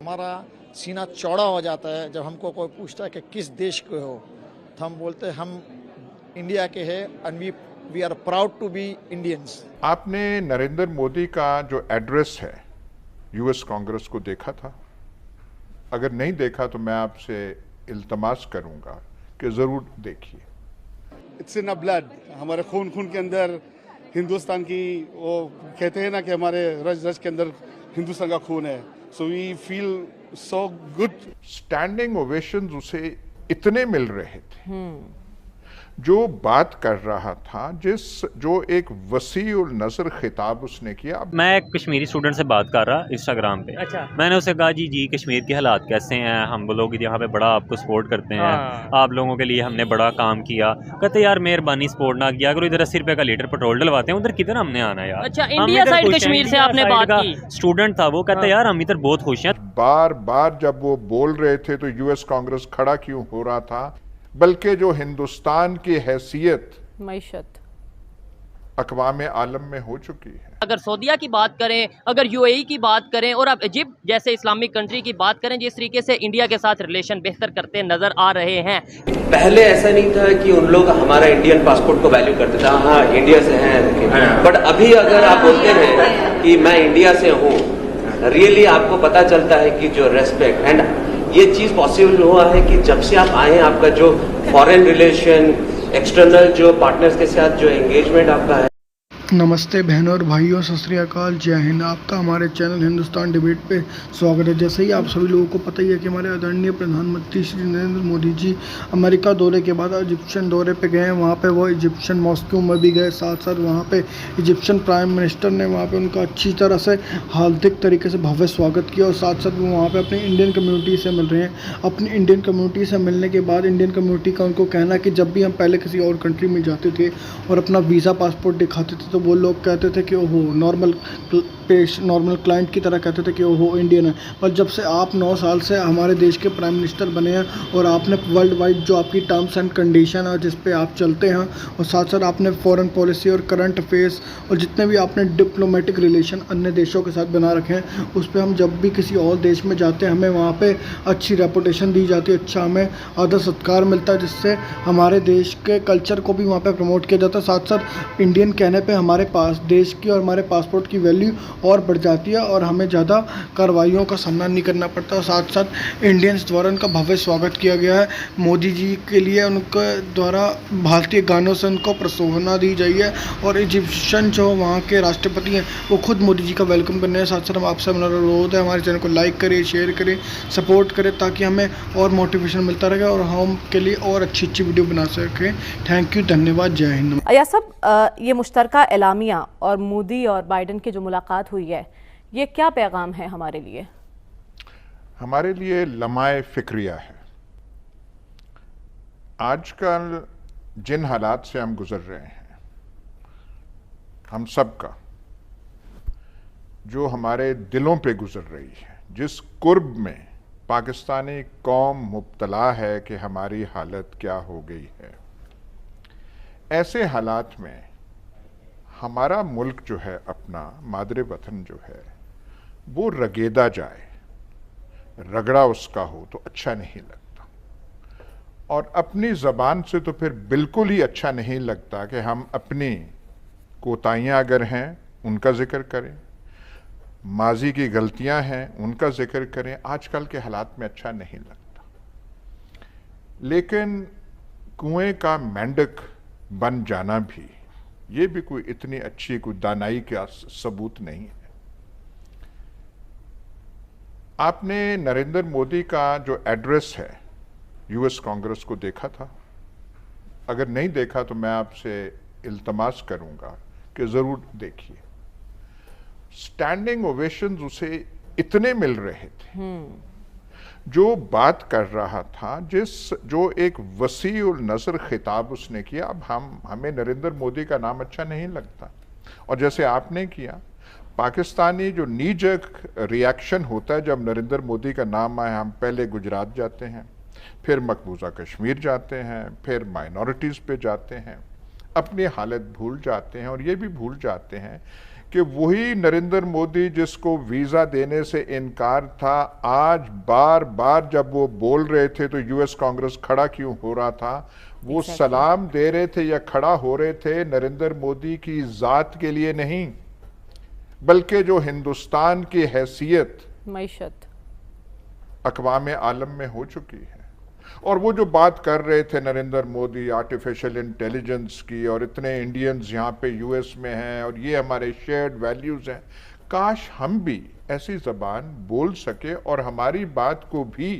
हमारा सीना चौड़ा हो जाता है जब हमको कोई पूछता है कि किस देश के हो, तो हम बोलते हैं हम इंडिया के हैं and we are proud to be Indians. आपने नरेंद्र मोदी का जो एड्रेस है यूएस कांग्रेस को देखा था? अगर नहीं देखा तो मैं आपसे इल्तमास करूंगा कि जरूर देखिए। इट्स इन अ ब्लड, हमारे खून के अंदर हिंदुस्तान की, वो कहते हैं ना कि हमारे रज रज के अंदर हिंदुस्तान का खून है। So we feel so good. Standing ovations उसे इतने मिल रहे थे, जो बात कर रहा था, जो एक वसी उल नज़र खिताब उसने किया। मैं एक कश्मीरी स्टूडेंट से बात कर रहा इंस्टाग्राम पे। अच्छा। मैंने उससे कहा जी कश्मीर के हालात कैसे हैं, हम लोग यहाँ पे बड़ा आपको सपोर्ट करते हैं, आप लोगों के लिए हमने बड़ा काम किया। कहते यार मेहरबानी सपोर्ट ना किया करो, इधर 80 रुपए का लीटर पेट्रोल डलवाते हैं, उधर किधर हमने आना यार। अच्छा, इंडिया साइड कश्मीर से आपने बात की। स्टूडेंट था वो, कहते यार हम इधर बहुत खुश हैं। बार बार जब वो बोल रहे थे तो यूएस कांग्रेस खड़ा क्यों हो रहा था? बल्कि जो हिंदुस्तान की हैसियत मईशत अक़वाम आलम में हो चुकी है। अगर सऊदीया की बात करें, अगर यूएई की बात करें और अब इजिप्ट जैसे इस्लामिक कंट्री की बात करें, जिस तरीके से इंडिया के साथ रिलेशन बेहतर करते नजर आ रहे हैं। पहले ऐसा नहीं था कि उन लोग हमारा इंडियन पासपोर्ट को वैल्यू करते थे, हाँ इंडिया से हैं, बट अभी अगर आप बोलते हैं कि मैं इंडिया से हूँ, रियली आपको पता चलता है कि जो रेस्पेक्ट एंड ये चीज पॉसिबल हुआ है कि जब से आप आए हैं, आपका जो फॉरेन रिलेशन, एक्सटर्नल जो पार्टनर्स के साथ जो एंगेजमेंट आपका है। नमस्ते बहनों और भाइयों, सत श्री अकाल, जय हिंद। आपका हमारे चैनल हिंदुस्तान डिबेट पे स्वागत है। जैसे ही आप सभी लोगों को पता ही है कि हमारे आदरणीय प्रधानमंत्री श्री नरेंद्र मोदी जी अमेरिका दौरे के बाद इजिप्शियन दौरे पे गए हैं। वहाँ पे वो इजिप्शियन मॉस्को में भी गए, साथ साथ वहाँ पे इजिप्शियन प्राइम मिनिस्टर ने वहाँ पे उनका अच्छी तरह से हार्दिक तरीके से भव्य स्वागत किया और साथ साथ वो वहाँ पर अपनी इंडियन कम्यूनिटी से मिल रहे हैं। अपनी इंडियन कम्यूनिटी से मिलने के बाद इंडियन कम्यूनिटी का उनको कहना कि जब भी हम पहले किसी और कंट्री में जाते थे और अपना वीज़ा पासपोर्ट दिखाते थे तो वो लोग कहते थे कि ओहो नॉर्मल क्लाइंट की तरह कहते थे कि ओहो इंडियन है। पर जब से आप 9 साल से हमारे देश के प्राइम मिनिस्टर बने हैं और आपने वर्ल्ड वाइड जो आपकी टर्म्स एंड कंडीशन है जिस पे आप चलते हैं, और साथ साथ आपने फॉरेन पॉलिसी और करंट अफेयर्स और जितने भी आपने डिप्लोमेटिक रिलेशन अन्य देशों के साथ बना रखे हैं, उस पर हम जब भी किसी और देश में जाते हैं हमें वहाँ पर अच्छी रेपुटेशन दी जाती है, अच्छा हमें आदर सत्कार मिलता है, जिससे हमारे देश के कल्चर को भी वहाँ पर प्रमोट किया जाता है। साथ साथ इंडियन कहने पर हमारे पास देश की और हमारे पासपोर्ट की वैल्यू और बढ़ जाती है और हमें ज़्यादा कार्रवाइयों का सामना नहीं करना पड़ता। और साथ साथ इंडियंस द्वारा उनका भव्य स्वागत किया गया है। मोदी जी के लिए उनके द्वारा भारतीय गानों से उनको प्रशोभना दी गई है और इजिप्शियन जो वहाँ के राष्ट्रपति हैं वो खुद मोदी जी का वेलकम करने हैं। साथ साथ हम आपसे अनुरोध है हमारे चैनल को लाइक करें, शेयर करें, सपोर्ट करें ताकि हमें और मोटिवेशन मिलता रहे और हम के लिए और अच्छी वीडियो बना सकें। थैंक यू, धन्यवाद, जय हिंद। या सब ये मुश्तरका एलामिया और मोदी और बाइडेन की जो मुलाकात हुई है, ये क्या पैगाम है हमारे लिए? हमारे लिए लम्हाए फिक्रिया है। आजकल जिन हालात से हम गुजर रहे हैं, हम सब का जो हमारे दिलों पे गुजर रही है, जिस कुर्ब में पाकिस्तानी कौम मुब्तला है कि हमारी हालत क्या हो गई है, ऐसे हालात में हमारा मुल्क जो है, अपना मादरे वतन जो है, वो रगेदा जाए, रगड़ा उसका हो तो अच्छा नहीं लगता। और अपनी ज़बान से तो फिर बिल्कुल ही अच्छा नहीं लगता कि हम अपनी कोताहियाँ अगर हैं उनका जिक्र करें, माजी की गलतियां हैं उनका जिक्र करें। आजकल के हालात में अच्छा नहीं लगता, लेकिन कुएं का मेंढक बन जाना भी, ये भी कोई इतनी अच्छी कोई दानाई का सबूत नहीं है। आपने नरेंद्र मोदी का जो एड्रेस है यूएस कांग्रेस को देखा था? अगर नहीं देखा तो मैं आपसे इल्तमास करूंगा कि जरूर देखिए। स्टैंडिंग ओवेशंस उसे इतने मिल रहे थे, जो बात कर रहा था, जो एक वसी उल नज़र खिताब उसने किया। अब हमें नरेंद्र मोदी का नाम अच्छा नहीं लगता, और जैसे आपने किया, पाकिस्तानी जो नीजक रिएक्शन होता है जब नरेंद्र मोदी का नाम आए, हम पहले गुजरात जाते हैं, फिर मकबूजा कश्मीर जाते हैं, फिर माइनॉरिटीज़ पे जाते हैं, अपनी हालत भूल जाते हैं और ये भी भूल जाते हैं कि वही नरेंद्र मोदी जिसको वीज़ा देने से इनकार था, आज बार बार जब वो बोल रहे थे तो यूएस कांग्रेस खड़ा क्यों हो रहा था? वो सलाम दे रहे थे या खड़ा हो रहे थे नरेंद्र मोदी की ज़ात के लिए नहीं, बल्कि जो हिंदुस्तान की हैसियत मईशत अक़वाम आलम में हो चुकी है। और वो जो बात कर रहे थे नरेंद्र मोदी आर्टिफिशियल इंटेलिजेंस की, और इतने इंडियंस यहाँ पे यूएस में हैं और ये हमारे शेयर्ड वैल्यूज़ हैं, काश हम भी ऐसी ज़बान बोल सके और हमारी बात को भी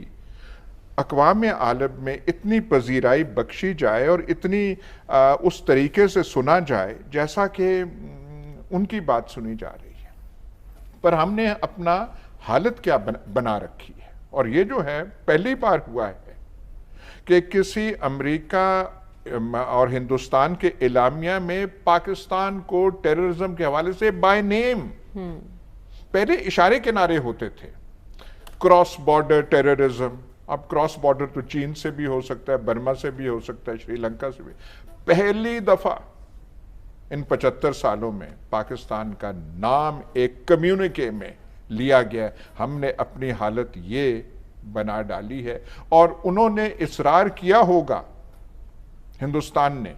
अक़वाम आलम में इतनी पजीराई बख्शी जाए और इतनी उस तरीके से सुना जाए जैसा कि उनकी बात सुनी जा रही है। पर हमने अपना हालत क्या बना रखी है, और ये जो है पहली बार हुआ है कि किसी अमेरिका और हिंदुस्तान के एलामिया में पाकिस्तान को टेररिज्म के हवाले से बाय नेम, पहले इशारे के नारे होते थे, क्रॉस बॉर्डर टेररिज्म। अब क्रॉस बॉर्डर तो चीन से भी हो सकता है, बर्मा से भी हो सकता है, श्रीलंका से भी। पहली दफा इन 75 सालों में पाकिस्तान का नाम एक कम्युनिके में लिया गया। हमने अपनी हालत ये बना डाली है, और उन्होंने इसरार किया होगा हिंदुस्तान ने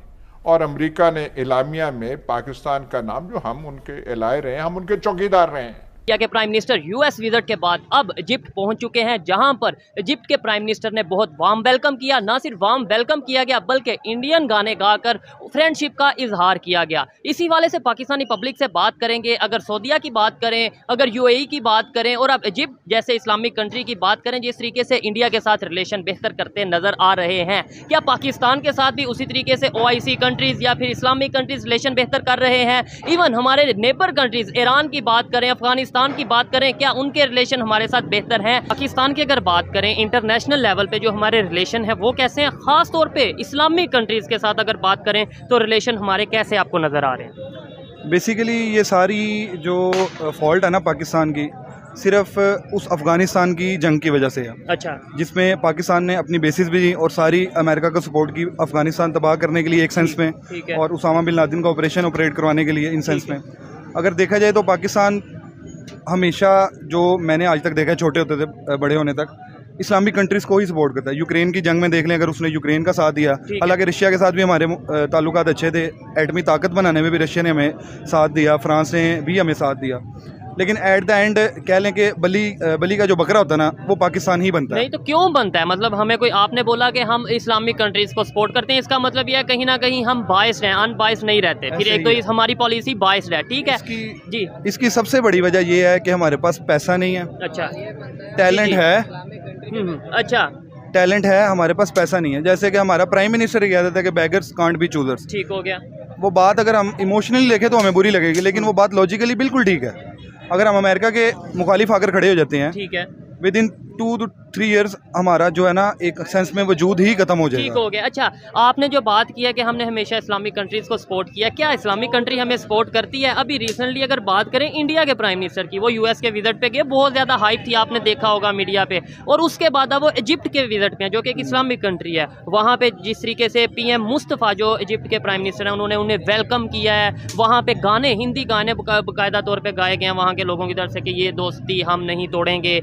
और अमेरिका ने इलामिया में पाकिस्तान का नाम, जो हम उनके एलाए रहे हैं, हम उनके चौकीदार रहे हैं। इंडिया के प्राइम मिनिस्टर यूएस विजिट के बाद अब इजिप्ट पहुंच चुके हैं, जहां पर इजिप्ट के प्राइम मिनिस्टर ने बहुत वार्म वेलकम किया। ना सिर्फ वार्म वेलकम किया गया बल्कि इंडियन गाने गाकर फ्रेंडशिप का इजहार किया गया। इसी वाले से पाकिस्तानी पब्लिक से बात करेंगे। अगर सऊदीया की बात करें, अगर यूएई की बात करें और अब इजिप्ट जैसे इस्लामिक कंट्री की बात करें जिस तरीके से इंडिया के साथ रिलेशन बेहतर करते नजर आ रहे हैं, क्या पाकिस्तान के साथ भी उसी तरीके से ओआईसी कंट्रीज या फिर इस्लामिक कंट्रीज रिलेशन बेहतर कर रहे हैं? इवन हमारे नेबर कंट्रीज ईरान की बात करें, अफगानिस्तान की बात करें, क्या उनके रिलेशन हमारे साथ बेहतर हैं? पाकिस्तान की अगर बात करें इंटरनेशनल लेवल पे जो हमारे रिलेशन है वो कैसे हैं? खास तौर पे इस्लामिक कंट्रीज के साथ अगर बात करें तो रिलेशन हमारे कैसे आपको नजर आ रहे हैं? बेसिकली ये सारी जो फॉल्ट है ना पाकिस्तान की, सिर्फ उस अफ़गानिस्तान की जंग की वजह से है। अच्छा। जिसमें पाकिस्तान ने अपनी बेसिस भी दी और सारी अमेरिका को सपोर्ट की अफ़गानिस्तान तबाह करने के लिए एक सेंस में, और उसामा बिन लादेन का ऑपरेशन ऑपरेट करवाने के लिए इन सेंस में। अगर देखा जाए तो पाकिस्तान हमेशा, जो मैंने आज तक देखा है छोटे होते थे बड़े होने तक, इस्लामिक कंट्रीज़ को ही सपोर्ट करता है। यूक्रेन की जंग में देख लें, अगर उसने यूक्रेन का साथ दिया, हालांकि रशिया के साथ भी हमारे ताल्लुकात अच्छे थे, एटमी ताकत बनाने में भी रशिया ने हमें साथ दिया, फ्रांस ने भी हमें साथ दिया, लेकिन एट द एंड कह लें कि बली का जो बकरा होता है ना, वो पाकिस्तान ही बनता है। नहीं तो क्यों बनता है? मतलब हमें कोई, आपने बोला कि हम इस्लामिक कंट्रीज को सपोर्ट करते हैं, इसका मतलब यह है कहीं ना कहीं हम बायस्ड हैं, अनबायस्ड नहीं रहते। फिर एक तो हमारी पॉलिसी बायस्ड है, ठीक है जी। इसकी सबसे बड़ी वजह यह है कि हमारे पास पैसा नहीं है। अच्छा। टैलेंट है। अच्छा। टैलेंट है, हमारे पास पैसा नहीं है। जैसे कि हमारा प्राइम मिनिस्टर कहता था कि बेगर्स कांट बी चूजर्स। ठीक हो गया। वो बात अगर हम इमोशनली देखें तो हमें बुरी लगेगी, लेकिन वो बात लॉजिकली बिल्कुल ठीक है। अगर हम अमेरिका के मुखालिफ आकर खड़े हो जाते हैं, ठीक है, विद इन 2 to 3 years हमारा जो है ना एक सेंस में वजूद ही खत्म हो जाएगा। ठीक हो गया। अच्छा, आपने जो बात किया कि हमने हमेशा इस्लामिक कंट्रीज़ को सपोर्ट किया, क्या इस्लामिक कंट्री हमें सपोर्ट करती है? अभी रिसेंटली अगर बात करें इंडिया के प्राइम मिनिस्टर की, वो यूएस के विजिट पे गए, बहुत ज़्यादा हाइप थी, आपने देखा होगा मीडिया पे। और उसके बाद अब वो इजिप्ट के विजिट पे हैं, जो कि एक इस्लामिक कंट्री है। वहाँ पे जिस तरीके से PM मुस्तफ़ा जो इजिप्ट के प्राइम मिनिस्टर हैं, उन्होंने उन्हें वेलकम किया है। वहाँ पे गाने, हिंदी गाने बाकायदा तौर पर गाए गए हैं वहाँ के लोगों की तरफ से कि ये दोस्ती हम नहीं तोड़ेंगे।